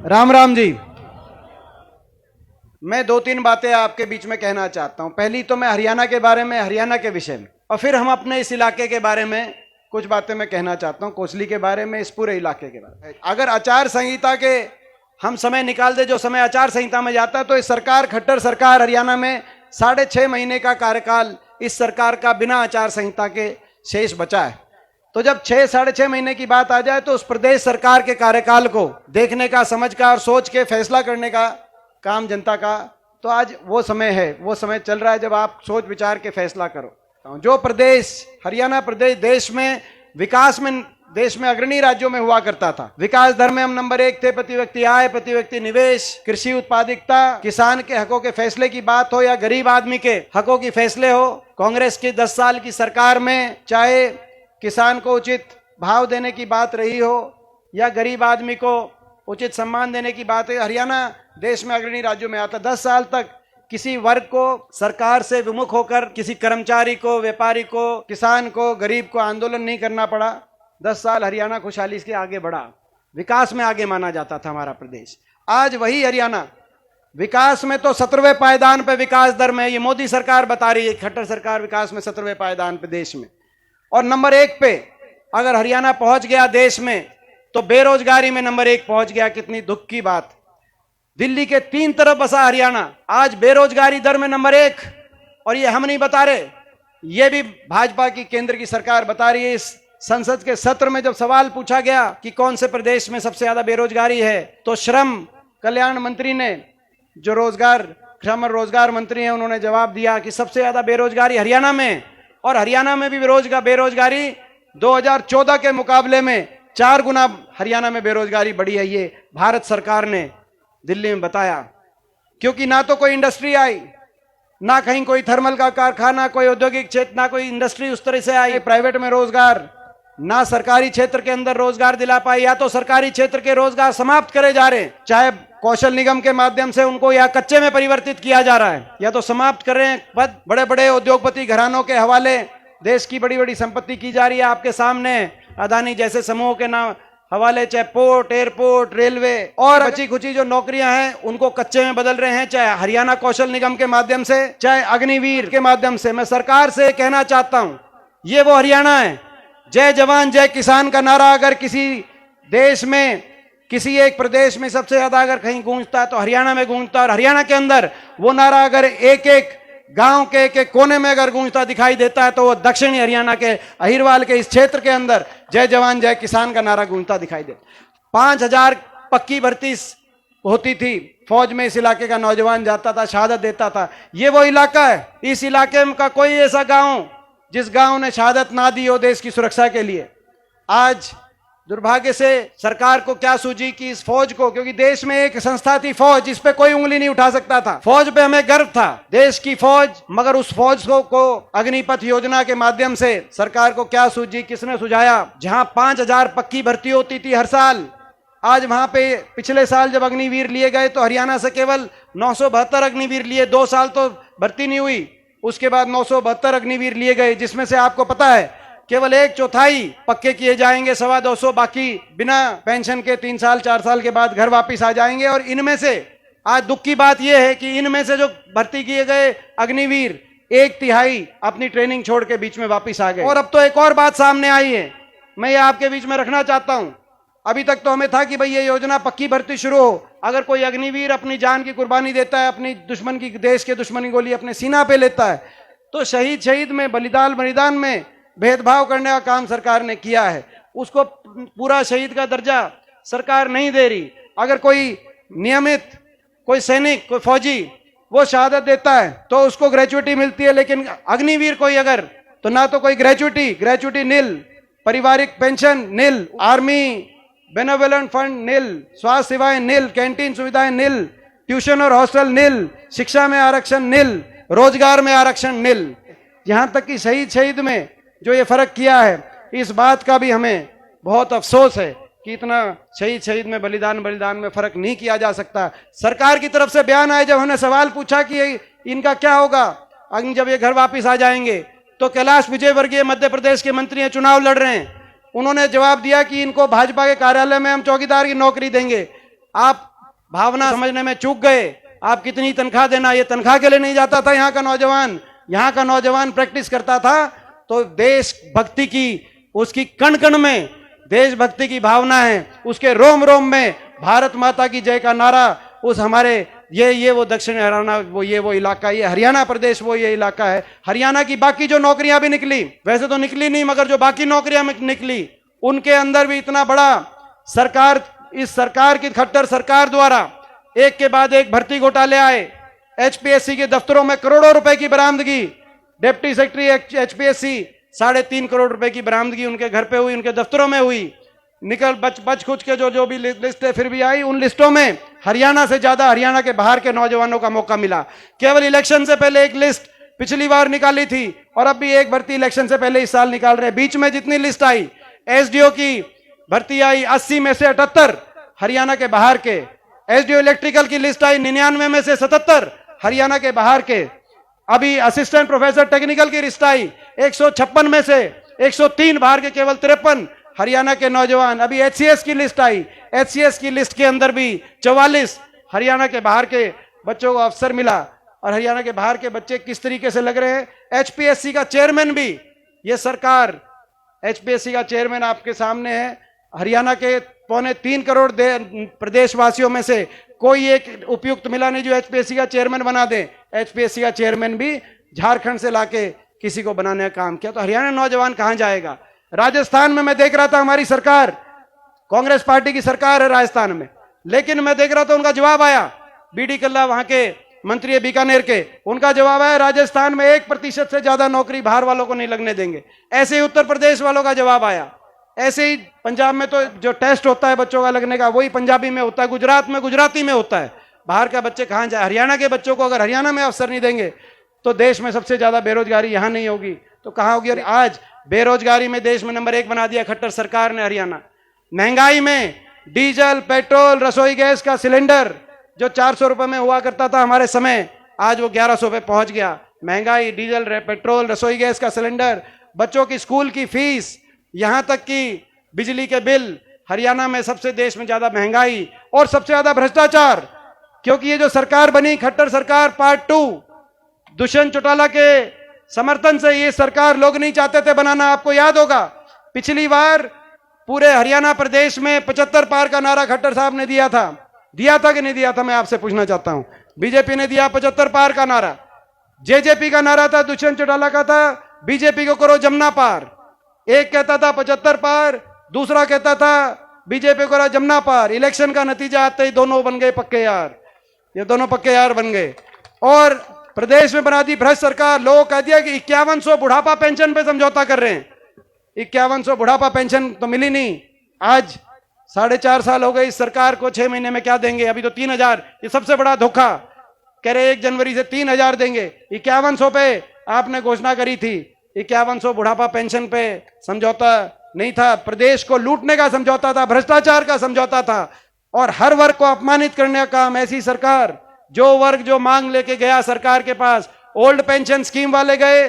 राम राम जी। मैं दो तीन बातें आपके बीच में कहना चाहता हूं। पहली तो मैं हरियाणा के बारे में, हरियाणा के विषय में, और फिर हम अपने इस इलाके के बारे में कुछ बातें मैं कहना चाहता हूं, कोसली के बारे में, इस पूरे इलाके के बारे में। अगर आचार संहिता के हम समय निकाल दे, जो समय आचार संहिता में जाता है, तो इस सरकार, खट्टर सरकार हरियाणा में 6.5 महीने का कार्यकाल इस सरकार का बिना आचार संहिता के शेष बचा है। तो जब 6-6.5 महीने की बात आ जाए तो उस प्रदेश सरकार के कार्यकाल को देखने का, समझ का और सोच के फैसला करने का काम जनता का, तो आज वो समय है, वो समय चल रहा है जब आप सोच विचार के फैसला करो। जो प्रदेश, हरियाणा प्रदेश देश में विकास में, देश में अग्रणी राज्यों में हुआ करता था। विकास दर में हम नंबर 1 थे। प्रति व्यक्ति आय, प्रति व्यक्ति निवेश, कृषि उत्पादकता, किसान के हकों के फैसले की बात हो या गरीब आदमी के हकों की फैसले हो, कांग्रेस की 10 साल की सरकार में चाहे किसान को उचित भाव देने की बात रही हो या गरीब आदमी को उचित सम्मान देने की बात है, हरियाणा देश में अग्रणी राज्यों में आता। 10 साल तक किसी वर्ग को सरकार से विमुख होकर, किसी कर्मचारी को, व्यापारी को, किसान को, गरीब को आंदोलन नहीं करना पड़ा। 10 साल हरियाणा खुशहाली से आगे बढ़ा, विकास में आगे माना जाता था हमारा प्रदेश। आज वही हरियाणा विकास में तो 17वें पायदान पे विकास दर में, ये मोदी सरकार बता रही है, खट्टर सरकार विकास में 17वें पायदान पे देश में, और नंबर 1 पे अगर हरियाणा पहुंच गया देश में, तो बेरोजगारी में नंबर 1 पहुंच गया। कितनी दुख की बात। दिल्ली के 3 तरफ बसा हरियाणा आज बेरोजगारी दर में नंबर 1, और ये हम नहीं बता रहे, ये भी भाजपा की केंद्र की सरकार बता रही है। इस संसद के सत्र में जब सवाल पूछा गया कि कौन से प्रदेश में सबसे ज्यादा बेरोजगारी है, तो श्रम कल्याण मंत्री ने, जो श्रम और रोजगार मंत्री हैं, उन्होंने जवाब दिया कि सबसे ज्यादा बेरोजगारी हरियाणा में, और हरियाणा में भी बेरोजगारी 2014 के मुकाबले में 4 गुना हरियाणा में बेरोजगारी बढ़ी है। ये भारत सरकार ने दिल्ली में बताया, क्योंकि ना तो कोई इंडस्ट्री आई, ना कहीं कोई थर्मल का कारखाना, कोई औद्योगिक क्षेत्र, ना कोई इंडस्ट्री उस तरह से आई, प्राइवेट में रोजगार, ना सरकारी क्षेत्र के अंदर रोजगार दिला पाए, या तो सरकारी क्षेत्र के रोजगार समाप्त करे जा रहे हैं, चाहे कौशल निगम के माध्यम से उनको या कच्चे में परिवर्तित किया जा रहा है, या तो समाप्त कर रहे हैं। पद बड़े बड़े उद्योगपति घरानों के हवाले देश की बड़ी बड़ी संपत्ति की जा रही है आपके सामने, अदानी जैसे समूह के नाम हवाले, चाहे पोर्ट, एयरपोर्ट, रेलवे, और बची खुची जो नौकरियां हैं उनको कच्चे में बदल रहे हैं, चाहे हरियाणा कौशल निगम के माध्यम से, चाहे अग्निवीर के माध्यम से। मैं सरकार से कहना चाहता हूं, ये वो हरियाणा है, जय जवान जय किसान का नारा अगर किसी देश में, किसी एक प्रदेश में सबसे ज्यादा अगर कहीं गूंजता है तो हरियाणा में गूंजता है। और हरियाणा के अंदर वो नारा अगर एक एक गांव के एक कोने में अगर गूंजता दिखाई देता है, तो वो दक्षिणी हरियाणा के अहिरवाल के इस क्षेत्र के अंदर जय जवान जय किसान का नारा गूंजता दिखाई देता। 5000 पक्की भर्ती होती थी फौज में, इस इलाके का नौजवान जाता था, शहादत देता था। ये वो इलाका है, इस इलाके का कोई ऐसा गांव जिस गांव ने शहादत ना दी हो देश की सुरक्षा के लिए। आज दुर्भाग्य से सरकार को क्या सूझी कि इस फौज को, क्योंकि देश में एक संस्था थी फौज, इस पे कोई उंगली नहीं उठा सकता था, फौज पे हमें गर्व था, देश की फौज, मगर उस फौज को अग्निपथ योजना के माध्यम से सरकार को क्या सूझी, किसने सुझाया, जहां 5000 पक्की भर्ती होती थी हर साल, आज वहां पे पिछले साल जब अग्निवीर लिए गए तो हरियाणा से केवल 972 अग्निवीर लिए। 2 साल तो भर्ती नहीं हुई, उसके बाद 972 अग्निवीर लिए गए, जिसमें से आपको पता है केवल 1/4 पक्के किए जाएंगे, 250 बाकी बिना पेंशन के 3 साल 4 साल के बाद घर वापस आ जाएंगे। और इनमें से आज दुख की बात यह है कि इनमें से जो भर्ती किए गए अग्निवीर 1/3 अपनी ट्रेनिंग छोड़ के बीच में वापस आ गए। और अब तो एक और बात सामने आई है, मैं ये आपके बीच में रखना चाहता हूं। अभी तक तो हमें था कि भाई ये योजना पक्की भर्ती शुरू हो, अगर कोई अग्निवीर अपनी जान की कुर्बानी देता है, अपनी दुश्मन की, देश के दुश्मन की गोली अपने सीना पे लेता है, तो शहीद में बलिदान में भेदभाव करने का काम सरकार ने किया है। उसको पूरा शहीद का दर्जा सरकार नहीं दे रही। अगर कोई नियमित, कोई सैनिक, कोई फौजी वो शहादत देता है तो उसको ग्रेचुइटी मिलती है, लेकिन अग्निवीर कोई अगर, तो ना तो कोई ग्रेचुइटी निल, पारिवारिक पेंशन निल, आर्मी बेनेवोलेंट फंड निल, स्वास्थ्य सेवाएं निल, कैंटीन सुविधाएं निल, ट्यूशन और हॉस्टल निल, शिक्षा में आरक्षण निल, रोजगार में आरक्षण निल। यहां तक कि शहीद में जो ये फर्क किया है, इस बात का भी हमें बहुत अफसोस है कि इतना शहीद में बलिदान में फर्क नहीं किया जा सकता। सरकार की तरफ से बयान आए, जब हमने सवाल पूछा कि इनका क्या होगा जब ये घर वापस आ जाएंगे, तो कैलाश विजयवर्गीय मध्य प्रदेश के मंत्री हैं, चुनाव लड़ रहे हैं, उन्होंने जवाब दिया कि इनको भाजपा के कार्यालय में हम चौकीदार की नौकरी देंगे। आप भावना समझने में चूक गए। आप कितनी तनख्वाह देना, ये तनख्वाह के लिए नहीं जाता था यहाँ का नौजवान। यहाँ का नौजवान प्रैक्टिस करता था तो देशभक्ति की, उसकी कण कण में देशभक्ति की भावना है, उसके रोम रोम में भारत माता की जय का नारा। उस हमारे ये वो दक्षिण हरियाणा, वो इलाका, ये हरियाणा प्रदेश वो ये इलाका है। हरियाणा की बाकी जो नौकरियां भी निकली, वैसे तो निकली नहीं, मगर जो बाकी नौकरियां निकली उनके अंदर भी इतना बड़ा सरकार, इस सरकार की खट्टर सरकार द्वारा एक के बाद एक भर्ती घोटाले आए। एचपीएससी के दफ्तरों में करोड़ों रुपए की बरामदगी। डिप्टी सेक्रेटरी एचपीएससी 3.5 करोड़ रुपए की बरामदगी उनके घर पे हुई, उनके दफ्तरों में हुई। निकल बच खुच के जो भी लिस्टें फिर भी आई, उन लिस्टों में हरियाणा से ज्यादा हरियाणा के बाहर के नौजवानों का मौका मिला। केवल इलेक्शन से पहले एक लिस्ट पिछली बार निकाली थी और अब भी एक भर्ती इलेक्शन से पहले इस साल निकाल रहे हैं। बीच में जितनी लिस्ट आई, एसडीओ की भर्ती आई 80 में से 78 हरियाणा के बाहर के। एसडीओ इलेक्ट्रिकल की लिस्ट आई 99 में से 77 हरियाणा के बाहर के। अभी असिस्टेंट प्रोफेसर टेक्निकल की लिस्ट आई 156 में से 103 बाहर के, केवल 53 हरियाणा के नौजवान। अभी एचसीएस की लिस्ट आई, एचसीएस की लिस्ट के अंदर भी 44 हरियाणा के बाहर के बच्चों को अवसर मिला। और हरियाणा के बाहर के बच्चे किस तरीके से लग रहे हैं। एचपीएससी का चेयरमैन भी, ये सरकार, एचपीएससी का चेयरमैन आपके सामने है। हरियाणा के 3.25 करोड़ प्रदेशवासियों में से कोई एक उपयुक्त मिला नहीं जो एचपीएससी का चेयरमैन बना दे। एचपीएससी का चेयरमैन भी झारखंड से लाके किसी को बनाने का काम किया। तो हरियाणा नौजवान कहां जाएगा। राजस्थान में मैं देख रहा था, हमारी सरकार, कांग्रेस पार्टी की सरकार है राजस्थान में, लेकिन मैं देख रहा था उनका जवाब आया, बीडी कल्ला वहां के मंत्री है बीकानेर के, उनका जवाब आया राजस्थान में 1% से ज्यादा नौकरी बाहर वालों को नहीं लगने देंगे। ऐसे ही उत्तर प्रदेश वालों का जवाब आया। ऐसे ही पंजाब में तो जो टेस्ट होता है बच्चों का लगने का, वही पंजाबी में होता है, गुजरात में गुजराती में होता है। बाहर का बच्चे कहां जाए। हरियाणा के बच्चों को अगर हरियाणा में अवसर नहीं देंगे तो देश में सबसे ज्यादा बेरोजगारी यहां नहीं होगी तो कहां होगी। और आज बेरोजगारी में देश में नंबर 1 बना दिया खट्टर सरकार ने हरियाणा। महंगाई में डीजल, पेट्रोल, रसोई गैस का सिलेंडर जो 400 रुपए में हुआ करता था हमारे समय, आज वो 1100 पे पहुंच गया। महंगाई, डीजल, पेट्रोल, रसोई गैस का सिलेंडर, बच्चों की स्कूल की फीस, यहां तक कि बिजली के बिल, हरियाणा में सबसे देश में ज्यादा महंगाई और सबसे ज्यादा भ्रष्टाचार। क्योंकि ये जो सरकार बनी खट्टर सरकार पार्ट 2, दुष्यंत चौटाला के समर्थन से ये सरकार लोग नहीं चाहते थे बनाना। आपको याद होगा पिछली बार पूरे हरियाणा प्रदेश में 75 पार का नारा खट्टर साहब ने दिया था कि नहीं दिया था, मैं आपसे पूछना चाहता हूं। बीजेपी ने दिया 75 पार का नारा, जेजेपी का नारा था, दुष्यंत चौटाला का था, बीजेपी को करो जमुना पार। एक कहता था 75 पार, दूसरा कहता था बीजेपी को करो जमुना पार। इलेक्शन का नतीजा आते ही दोनों बन गए पक्के यार, ये दोनों पक्के यार बन गए और प्रदेश में बना दी भ्रष्ट सरकार। लोगों कह दिया कि 5100 बुढ़ापा पेंशन पे समझौता कर रहे हैं। 5100 बुढ़ापा पेंशन तो मिली नहीं। आज 4.5 साल हो गए इस सरकार को, 6 महीने में क्या देंगे। अभी तो 3000, ये सबसे बड़ा धोखा। कह रहे 1 जनवरी से 3000 देंगे। 5100 पे आपने घोषणा करी थी, 5100 बुढ़ापा पेंशन पे समझौता नहीं था, प्रदेश को लूटने का समझौता था, भ्रष्टाचार का समझौता था और हर वर्ग को अपमानित करने का काम। ऐसी सरकार, जो वर्ग जो मांग लेके गया सरकार के पास, ओल्ड पेंशन स्कीम वाले गए,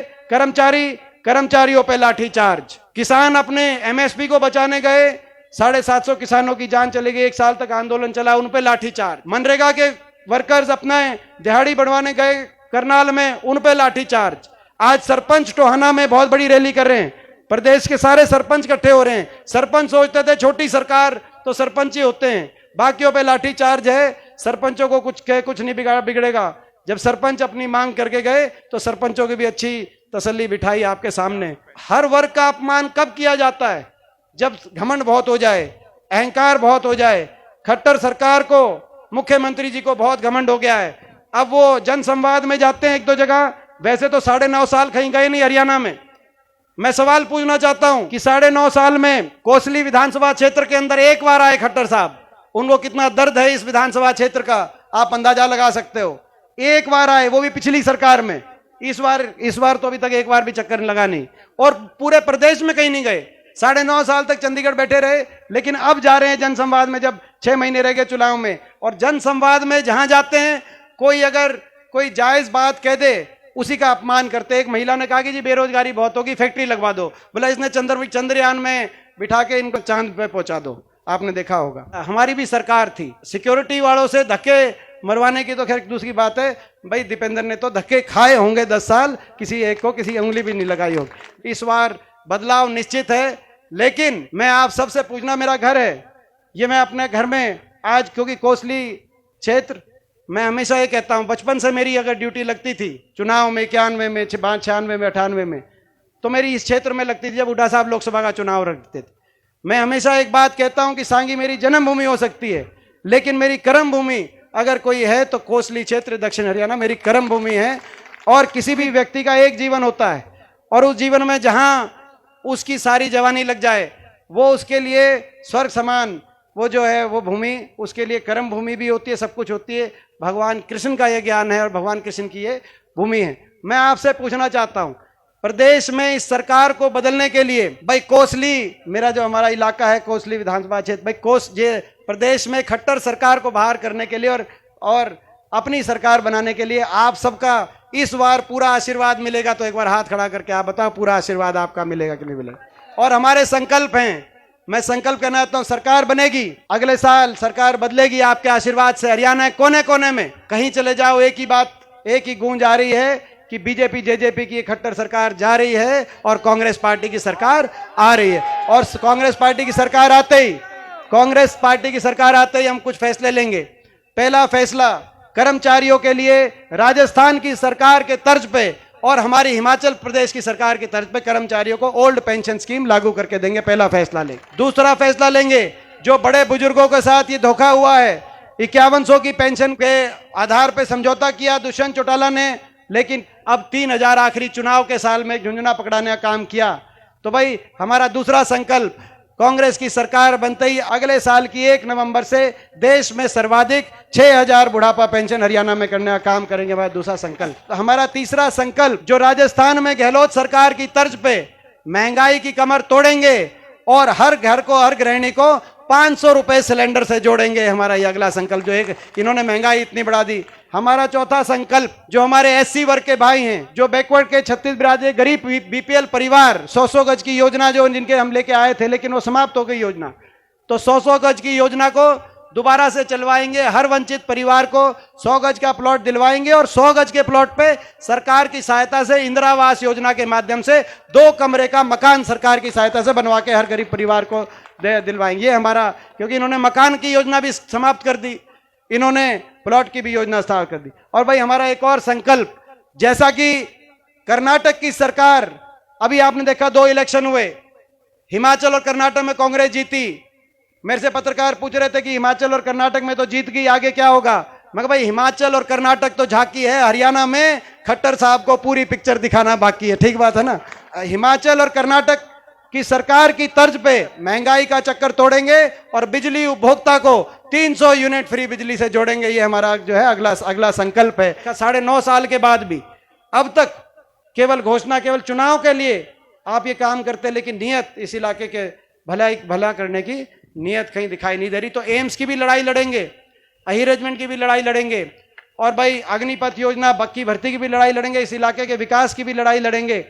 कर्मचारियों पे लाठीचार्ज। किसान अपने एमएसपी को बचाने गए, 750 किसानों की जान चली गई, 1 साल तक आंदोलन चला, उन पे लाठीचार्ज। मनरेगा के वर्कर्स अपने दिहाड़ी बढ़वाने गए करनाल में, उन पे लाठीचार्ज। आज सरपंच टोहाना में बहुत बड़ी रैली कर रहे हैं, प्रदेश के सारे सरपंच इकट्ठे हो रहे हैं। सरपंच सोचते थे छोटी सरकार तो सरपंच ही होते हैं, बाकियों पे लाठीचार्ज है। सरपंचों को कुछ नहीं बिगड़ेगा। जब सरपंच अपनी मांग करके गए तो सरपंचों की भी अच्छी तसल्ली बिठाई आपके सामने। हर वर्ग का अपमान कब किया जाता है? जब घमंड बहुत हो जाए, अहंकार बहुत हो जाए। खट्टर सरकार को, मुख्यमंत्री जी को बहुत घमंड हो गया है। अब वो जनसंवाद में जाते हैं 1-2 जगह, वैसे तो 9.5 साल कहीं गए नहीं हरियाणा में। मैं सवाल पूछना चाहता हूं कि 9.5 साल में कोसली विधानसभा क्षेत्र के अंदर एक बार आए खट्टर साहब, उनको कितना दर्द है इस विधानसभा क्षेत्र का आप अंदाजा लगा सकते हो। एक बार आए, वो भी पिछली सरकार में। इस बार तो अभी तक एक बार भी चक्कर लगा नहीं और पूरे प्रदेश में कहीं नहीं गए। 9.5 साल तक चंडीगढ़ बैठे रहे, लेकिन अब जा रहे हैं जनसंवाद में, जब 6 महीने रह गए चुनाव में। और जनसंवाद में जहां जाते हैं, कोई अगर कोई जायज बात कह दे उसी का अपमान करते। एक महिला ने कहा कि जी बेरोजगारी बहुत होगी, फैक्ट्री लगवा दो। बोला इसने चंद्रयान में बिठा के इनको चांद पे पहुंचा दो। आपने देखा होगा। हमारी भी सरकार थी, सिक्योरिटी वालों से धक्के मरवाने की तो खैर दूसरी बात है, भाई दीपेंद्र ने तो धक्के खाए होंगे 10 साल, किसी एक को किसी उंगली भी नहीं लगाई होगी। इस बार बदलाव निश्चित है, लेकिन मैं आप सबसे पूछना, मेरा घर है ये, मैं अपने घर में आज, क्योंकि कोसली क्षेत्र, मैं हमेशा ये कहता हूं, बचपन से मेरी अगर ड्यूटी लगती थी चुनाव में 91 में 96 में 98 में, तो मेरी इस क्षेत्र में लगती थी जब हुड्डा साहब लोकसभा का चुनाव रखते थे। मैं हमेशा एक बात कहता हूं कि सांगी मेरी जन्मभूमि हो सकती है, लेकिन मेरी कर्म भूमि अगर कोई है तो कोसली क्षेत्र दक्षिण हरियाणा मेरी कर्म भूमि है। और किसी भी व्यक्ति का एक जीवन होता है, और उस जीवन में जहां उसकी सारी जवानी लग जाए वो उसके लिए स्वर्ग समान, वो जो है वो भूमि उसके लिए कर्म भूमि भी होती है, सब कुछ होती है। भगवान कृष्ण का ये ज्ञान है और भगवान कृष्ण की ये भूमि है। मैं आपसे पूछना चाहता हूं, प्रदेश में इस सरकार को बदलने के लिए, भाई कोसली मेरा जो हमारा इलाका है, कोसली विधानसभा क्षेत्र, भाई ये प्रदेश में खट्टर सरकार को बाहर करने के लिए और अपनी सरकार बनाने के लिए आप सबका इस बार पूरा आशीर्वाद मिलेगा। तो एक बार हाथ खड़ा करके आप बताओ, पूरा आशीर्वाद आपका मिलेगा कि नहीं मिलेगा? और हमारे संकल्प हैं, मैं संकल्प करना चाहता हूं, सरकार बनेगी, अगले साल सरकार बदलेगी आपके आशीर्वाद से। हरियाणा कोने कोने में कहीं चले जाओ, एक ही बात, एक ही गूंज आ रही है कि बीजेपी जेजेपी की खट्टर सरकार जा रही है और कांग्रेस पार्टी की सरकार आ रही है। और कांग्रेस पार्टी की सरकार आते ही हम कुछ फैसले लेंगे। पहला फैसला, कर्मचारियों के लिए राजस्थान की सरकार के तर्ज पे और हमारी हिमाचल प्रदेश की सरकार की तर्ज पे कर्मचारियों को ओल्ड पेंशन स्कीम लागू करके देंगे, पहला फैसला लेंगे। दूसरा फैसला लेंगे, जो बड़े बुजुर्गों के साथ ये धोखा हुआ है, 5100 की पेंशन के आधार पे समझौता किया दुष्यंत चौटाला ने, लेकिन अब 3000 आखिरी चुनाव के साल में झुंझुना पकड़ाने का काम किया। तो भाई हमारा दूसरा संकल्प, कांग्रेस की सरकार बनते ही अगले साल की 1 नवंबर से देश में सर्वाधिक 6000 बुढ़ापा पेंशन हरियाणा में करने का काम करेंगे, हमारा दूसरा संकल्प। तो हमारा तीसरा संकल्प, जो राजस्थान में गहलोत सरकार की तर्ज पे महंगाई की कमर तोड़ेंगे और हर घर को, हर गृहिणी को 500 रुपए सिलेंडर से जोड़ेंगे, हमारा ये अगला संकल्प। जो एक इन्होंने महंगाई इतनी बढ़ा दी। हमारा चौथा संकल्प, जो हमारे एससी वर्ग के भाई हैं, जो बैकवर्ड के 36 बिरादरी गरीब बीपीएल परिवार, 100 गज की योजना जो जिनके हम लेके आए थे लेकिन वो समाप्त हो गई योजना, तो 100 गज की योजना को दोबारा से चलवाएंगे। हर वंचित परिवार को 100 गज का प्लॉट दिलवाएंगे और 100 गज के प्लॉट पे सरकार की सहायता से इंदिरा आवास योजना के माध्यम से 2 कमरे का मकान सरकार की सहायता से बनवा के हर गरीब परिवार को दिलवाएंगे। ये हमारा, क्योंकि इन्होंने मकान की योजना भी समाप्त कर दी, इन्होंने प्लॉट की भी योजना स्थापित कर दी। और भाई हमारा एक और संकल्प, जैसा कि कर्नाटक की सरकार, अभी आपने देखा 2 इलेक्शन हुए, हिमाचल और कर्नाटक में कांग्रेस जीती। मेरे से पत्रकार पूछ रहे थे कि हिमाचल और कर्नाटक में तो जीत गई, आगे क्या होगा? मैं कहा भाई हिमाचल और कर्नाटक तो झांकी है, हरियाणा में खट्टर साहब को पूरी पिक्चर दिखाना बाकी है। ठीक बात है ना? हिमाचल और कर्नाटक की सरकार की तर्ज पे महंगाई का चक्कर तोड़ेंगे और बिजली उपभोक्ता को 300 यूनिट फ्री बिजली से जोड़ेंगे। ये हमारा जो है अगला संकल्प है। 9.5 साल के बाद भी अब तक केवल घोषणा, केवल चुनाव के लिए आप ये काम करते, लेकिन नियत इस इलाके के भला करने की नियत कहीं दिखाई नहीं दे रही। तो एम्स की भी लड़ाई लड़ेंगे, अहिरेजमेंट की भी लड़ाई लड़ेंगे, और भाई अग्निपथ योजना बक्की भर्ती की भी लड़ाई लड़ेंगे, इस इलाके के विकास की भी लड़ाई लड़ेंगे,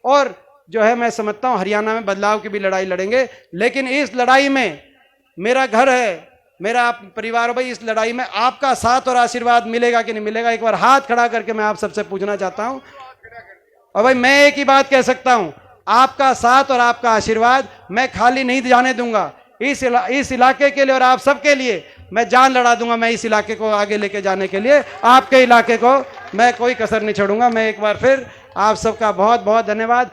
और जो है मैं समझता हूं हरियाणा में बदलाव की भी लड़ाई लड़ेंगे। लेकिन इस लड़ाई में मेरा घर है, मेरा परिवार, भाई इस लड़ाई में आपका साथ और आशीर्वाद मिलेगा कि नहीं मिलेगा? एक बार हाथ खड़ा करके मैं आप सबसे पूछना चाहता हूं। और भाई मैं एक ही बात कह सकता हूं, आपका साथ और आपका आशीर्वाद मैं खाली नहीं जाने दूंगा। इस इलाके के लिए और आप सबके लिए मैं जान लड़ा दूंगा। मैं इस इलाके को आगे लेके जाने के लिए, आपके इलाके को मैं कोई कसर नहीं छोड़ूंगा। मैं एक बार फिर आप सबका बहुत बहुत धन्यवाद।